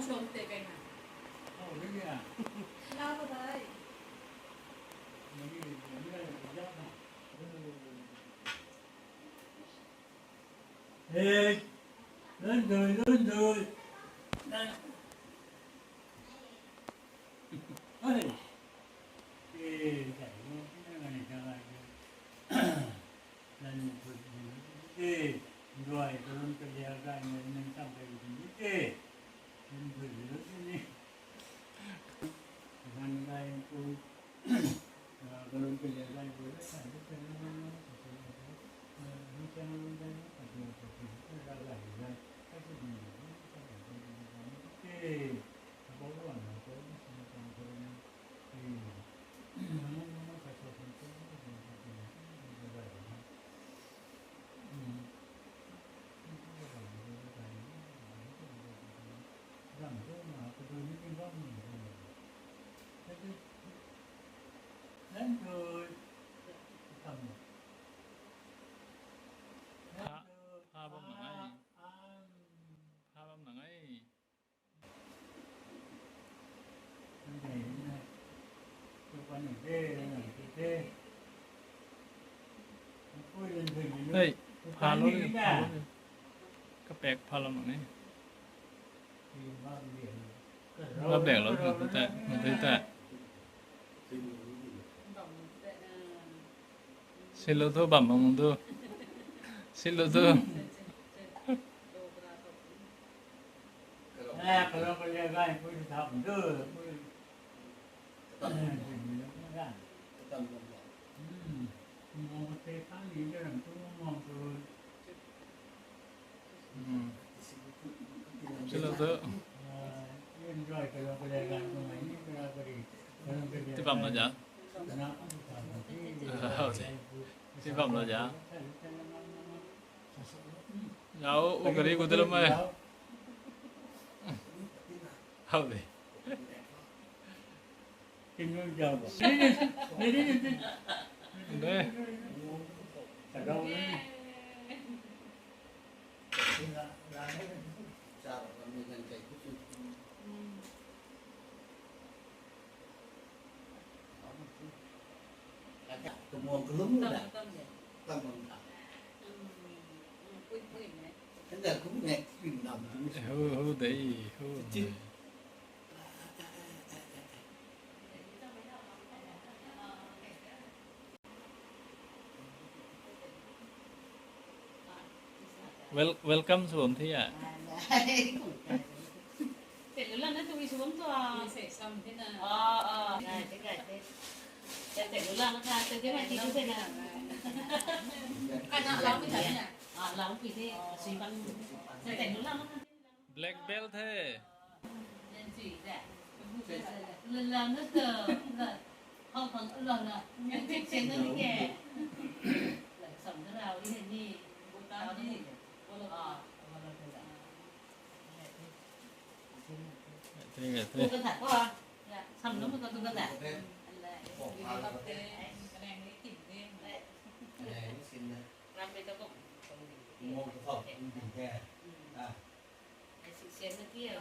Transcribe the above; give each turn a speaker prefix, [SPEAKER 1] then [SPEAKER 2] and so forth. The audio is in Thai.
[SPEAKER 1] ชมเตะกันค่ะ
[SPEAKER 2] โอ้ยเนี่ย
[SPEAKER 1] เล่าไปเลย
[SPEAKER 2] มันนี่มันนี่ยากนะเฮ้ยเลื่อนเลยนั่นเฮ้ยใส่เนาะที่นั่นอะไรกันอะไรนั่นคือด้วยตอนก็เรียกกันนั่นทำไปถึงนี่นั่นคือเรื่องนี้นั่นไงกูตอนก็เรียกกันกูได้ใส่ก็เป็นนั่นนี่แค่นั้นได้แต่ดูแต่ดูก็ได้ได้ก็จะดีบอกว่าเราก็ไม่ใช่การเดินมันก็จะเป็นตัวที่มันได้นะร่างก็มาก็ดูนี่เป็นร่างหนึ่งเลยนั่นคือทำ
[SPEAKER 3] พาบำหนังไอ้พาบำหนังไอ้เฮ้ยพาลุ้นก็แปลกพาลำหนังนี่รับแดกแล้วมันแต่สิโลโตบัมมังโตสิโลโต
[SPEAKER 2] kalau kerja kan pun tak betul pun mau tekan ni jangan tu mau tu
[SPEAKER 3] สิโลโต
[SPEAKER 2] enjoy kalau kerja kan tu ini kalau kerja
[SPEAKER 3] ที่บัมแล้วจ้ะที่บัมแล้วจ้ะแล้วอุกฤษกูจะรู้ไหมಹೌದೇ
[SPEAKER 2] ಇನ್ನೂ ಜಾಬ್
[SPEAKER 3] ಅಂದ್ರೆ
[SPEAKER 4] Tunggu belum dah. Tunggu. Cái cũng nghe kinh nằm
[SPEAKER 3] ಹೌದೇ welcome สวมที่อ่ะ
[SPEAKER 1] เสร็จแล้วล่ะนะจะมีxuốngตัวเสร็จxong thế nào này cái gạch đâyเสร็จแล้วล่ะนะคะเสร็จที่ไหนที่เขาเสร็จน่ะร้องไม่ใช่น่ะร้องกี่ที่สี่วันเสร็จแล้วล่ะนะคะ
[SPEAKER 3] black belt เท่
[SPEAKER 1] nên chỉ để lần nữa giờ không còn lần là những cái chiến nó nhẹ lại sống thế nào đi hình đi tao đi tôi cân thẳng quá xong nó mới có tôi cân thẳng làm đây tao cũng
[SPEAKER 4] một cái phòng bình kè
[SPEAKER 1] sự chiến nó kia